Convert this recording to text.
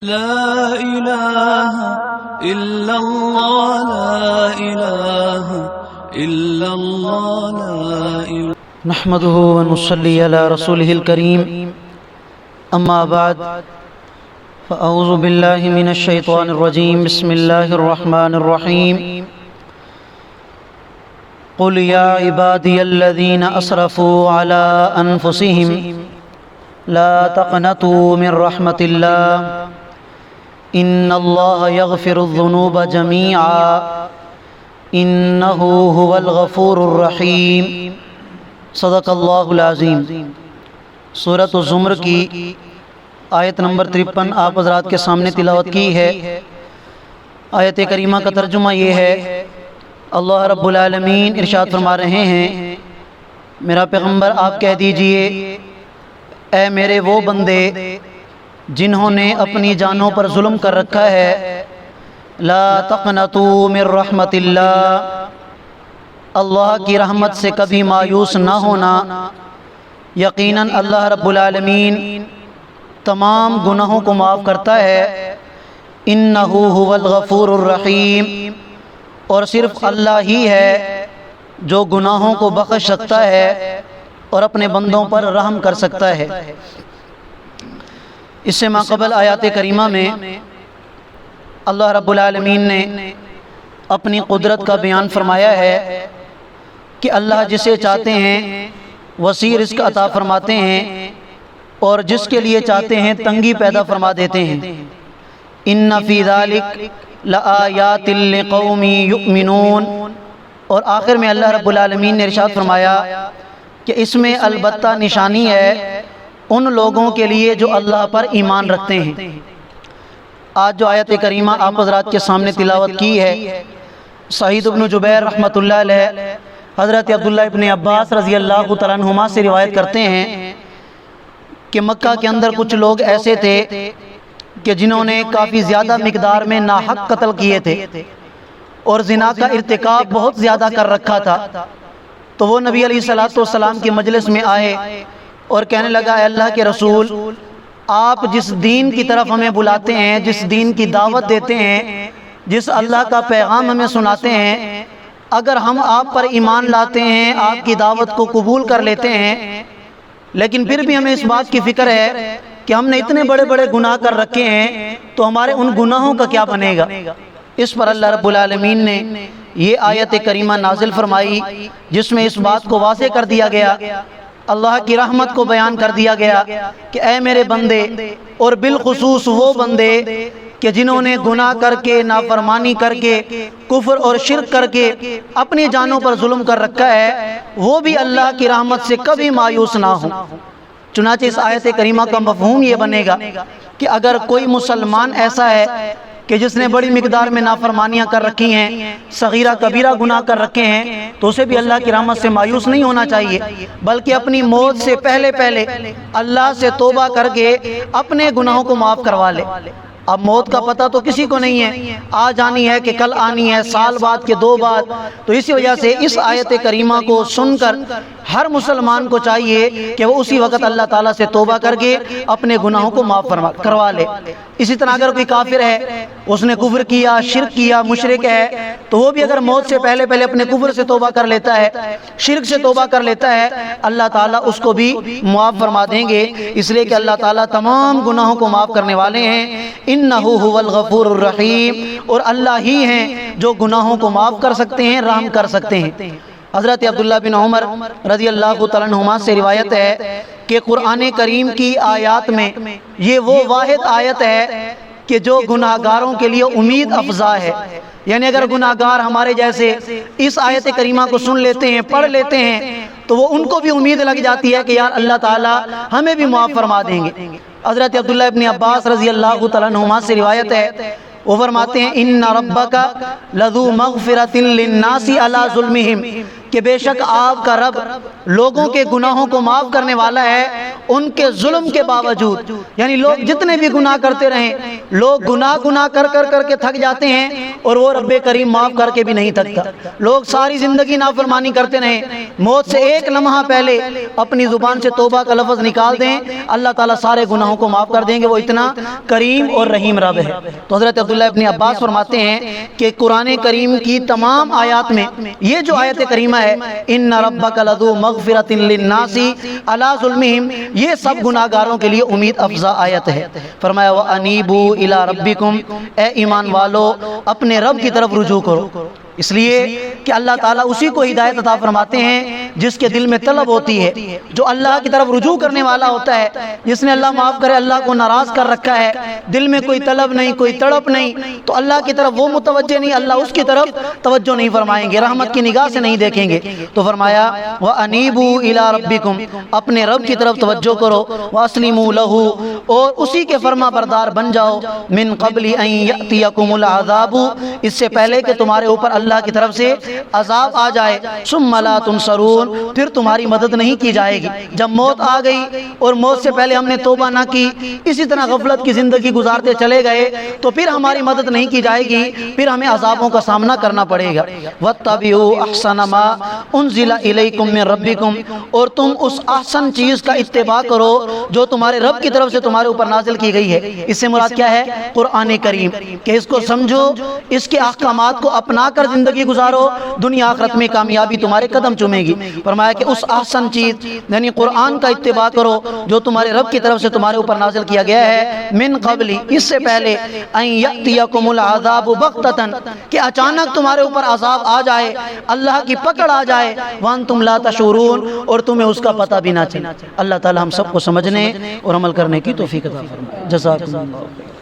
لا إله إلا الله لا إله إلا الله لا إله نحمده ونصلي على رسوله الكريم أما بعد فأعوذ بالله من الشيطان الرجيم بسم الله الرحمن الرحيم قل يا عبادي الذين أسرفوا على أنفسهم لا تقنطوا من رحمة الله إن الله يغفر الذنوب جميعا إنه هو الغفور الرحيم صدق اللہ العظیم۔ سورۃ الزمر کی آیت نمبر 53 آپ حضرات کے سامنے تلاوت کی ہے۔ آیت کریمہ کا ترجمہ یہ ہے، اللہ رب العالمین ارشاد فرما رہے ہیں، میرا پیغمبر آپ کہہ دیجئے، اے میرے وہ بندے جنہوں نے اپنی جانوں پر ظلم کر رکھا ہے، لا تقنطوا من رحمت اللہ، اللہ کی رحمت سے کبھی مایوس نہ ہونا، یقیناً اللہ رب العالمین تمام گناہوں کو معاف کرتا ہے، انہ هو الغفور الرحیم، اور صرف اللہ ہی ہے جو گناہوں کو بخش سکتا ہے اور اپنے بندوں پر رحم کر سکتا ہے۔ اس سے ماقبل آیات کریمہ میں اللہ رب العالمین نے اپنی قدرت کا بیان فرمایا ہے کہ اللہ جسے چاہتے ہیں وسیع رزق عطا فرماتے ہیں اور جس کے لیے چاہتے ہیں تنگی پیدا فرما دیتے ہیں۔ ان فی ذلک لآیات لقوم یؤمنون، اور آخر میں اللہ رب العالمین نے ارشاد فرمایا کہ اس میں البتہ نشانی ہے ان لوگوں کے لیے جو اللہ پر ایمان رکھتے ہیں۔ آج جو آیت کریمہ آپ حضرات کے سامنے تلاوت کی ہے، سعید بن جبیر رحمۃ اللہ علیہ حضرت عبداللہ ابن عباس رضی اللہ تعالیٰ عنہما سے روایت کرتے ہیں کہ مکہ کے اندر کچھ لوگ ایسے تھے کہ جنہوں نے کافی زیادہ مقدار میں ناحق قتل کیے تھے اور زنا کا ارتکاب بہت زیادہ کر رکھا تھا، تو وہ نبی علیہ السلام کی مجلس میں آئے اور کہنے لگا، اے اللہ کے رسول، آپ جس دین کی طرف ہمیں بلاتے ہیں، جس دین کی دعوت دیتے ہیں، جس اللہ کا پیغام ہمیں سناتے ہیں، اگر ہم آپ پر ایمان لاتے ہیں، آپ کی دعوت کو قبول کر لیتے ہیں، لیکن پھر بھی ہمیں اس بات کی فکر ہے کہ ہم نے اتنے بڑے بڑے گناہ کر رکھے ہیں، تو ہمارے ان گناہوں کا کیا بنے گا؟ اس پر اللہ رب العالمین نے یہ آیت کریمہ نازل فرمائی جس میں اس بات کو واضح کر دیا گیا، اللہ کی رحمت کو بیان کر دیا گیا کہ اے میرے بندے، اور بالخصوص وہ بندے کہ جنہوں نے گناہ کر کے، نافرمانی کر کے، کفر اور شرک کر کے اپنی جانوں پر ظلم کر رکھا ہے، وہ بھی اللہ کی رحمت سے کبھی مایوس نہ ہوں۔ چنانچہ اس آیت کریمہ کا مفہوم یہ بنے گا کہ اگر کوئی مسلمان ایسا ہے کہ جس نے بڑی مقدار میں نافرمانیاں کر رکھی ہیں، صغیرہ کبیرہ گناہ کر رکھے ہیں، تو اسے بھی اللہ کی رحمت سے مایوس نہیں ہونا چاہیے، بلکہ اپنی موت سے پہلے اللہ سے توبہ کر کے اپنے گناہوں کو معاف کروا لے۔ اب موت کا پتہ تو کسی کو نہیں ہے، آج آنی ہے کہ کل آنی ہے، سال بعد کے 2 بعد، تو اسی وجہ سے اس آیت کریمہ کو سن کر ہر مسلمان کو چاہیے کہ وہ اسی وقت اللہ تعالیٰ سے توبہ کر کے اپنے گناہوں کو معاف کروا لے۔ اسی طرح اگر کوئی کافر ہے، اس نے کفر کیا، شرک کیا، مشرک ہے، تو وہ بھی اگر موت سے پہلے اپنے کفر سے توبہ کر لیتا ہے، شرک سے توبہ کر لیتا ہے، اللہ تعالیٰ اس کو بھی معاف فرما دیں گے، اس لیے کہ اللہ تعالیٰ تمام گناہوں کو معاف کرنے والے ہیں۔ انہ هو الغفور الرحیم، اور اللہ ہی ہیں جو گناہوں کو معاف کر سکتے ہیں، رحم کر سکتے ہیں۔ حضرت عبداللہ بن عمر رضی اللہ تعالیٰ عنہما سے روایت ہے کہ قرآن کریم کی آیات میں یہ وہ واحد آیت ہے کہ جو گناہگاروں کے لیے امید افزا ہے، یعنی اگر گناہگار ہمارے جیسے اس آیت کریمہ کو سن لیتے ہیں، پڑھ لیتے ہیں، تو وہ ان کو بھی امید لگ جاتی ہے کہ یار اللہ تعالیٰ ہمیں بھی معاف فرما دیں گے۔ حضرت عبداللہ ابن عباس رضی اللہ تعالیٰ عنہما سے روایت ہے، وہ فرماتے ہیں، ان ربک لذو مغفرۃ للناس علی ظلمہم، کہ بے شک آپ کا رب لوگوں کے گناہوں کو معاف کرنے والا ہے ان کے ظلم کے باوجود. یعنی لوگ جتنے بھی گناہ کرتے رہیں، لوگ گناہ کر کے تھک جاتے ہیں اور وہ رب کریم معاف کر کے بھی نہیں تھکتا. لوگ ساری زندگی نافرمانی کرتے رہیں، موت سے ایک لمحہ پہلے اپنی زبان سے توبہ کا لفظ نکال دیں، اللہ تعالیٰ سارے گناہوں کو معاف کر دیں گے. وہ اتنا کریم اور رحیم رب ہے. تو حضرت عبداللہ ابن عباس فرماتے ہیں کہ قرآن کریم کی تمام آیات میں یہ جو آیت کریمہ ہے ان ربک لذو مغفرۃ للناس علی ظلمہم، یہ سب گناہ گاروں کے لیے امید افزا آیت ہے. فرمایا وانیبوا الی ربکم، اے ایمان والو اپنے رب کی طرف رجوع کرو. اس لیے کہ اللہ تعالیٰ اسی کو ہدایت عطا فرماتے ہیں جس کے دل میں طلب ہوتی ہے، جو اللہ کی طرف رجوع کرنے والا ہوتا ہے، جس نے اللہ معاف کرے اللہ کو ناراض کر رکھا ہے، دل میں کوئی طلب نہیں، کوئی تڑپ نہیں، تو اللہ کی طرف وہ متوجہ نہیں، اللہ اس کی طرف توجہ نہیں فرمائیں گے، رحمت کی نگاہ سے نہیں دیکھیں گے. تو فرمایا وَأَنِيبُوا إِلَىٰ رَبِّكُمْ، اپنے رب کی طرف توجہ کرو، وَأَسْلِمُوا لَهُ، اور اسی کے فرما بردار بن جاؤ، مِن قَبْلِ أَن يَأْتِيَكُمُ الْعَذَابُ، اس سے پہلے کہ تمہارے اوپر اللہ کی طرف سے عذاب آ جائے، ثُمَّ لَا تُنصَرُونَ، پھر تمہاری مدد نہیں کی جائے گی. جب موت آ گئی اور موت سے پہلے ہم نے توبہ نہ کی، اسی طرح غفلت کی زندگی گزارتے چلے گئے، تو پھر ہماری مدد نہیں کی جائے گی، پھر ہمیں عذابوں کا سامنا کرنا پڑے گا. وَاتَّبِعُوا أَحْسَنَ مَا أُنزِلَ إِلَيْكُم مِّن رَّبِّكُمْ، اور تم اس احسن چیز کا اتباع کرو جو تمہارے رب کی طرف سے تمہارے اوپر نازل کی گئی ہے. اس سے مراد کیا ہے؟ قرآن کریم، کہ اس کو سمجھو، اس کے احکامات کو اپنا کر زندگی گزارو، دنیا آخرت میں کامیابی تمہارے قدم چومے گی. فرمایا کہ اس احسن چیز یعنی قرآن کا اتباع کرو جو تمہارے رب کی طرف سے تمہارے اوپر نازل کیا گیا ہے، من قبل، اس سے پہلے، ان یأتیکم العذاب بغتۃ، کہ اچانک تمہارے اوپر عذاب آ جائے، اللہ کی پکڑ آ جائے، وانتم لا تشعرون، اور تمہیں اس کا پتہ بھی نہ چلے. اللہ تعالی ہم سب کو سمجھنے اور عمل کرنے کی توفیق عطا فرمائے. جزاکم اللہ.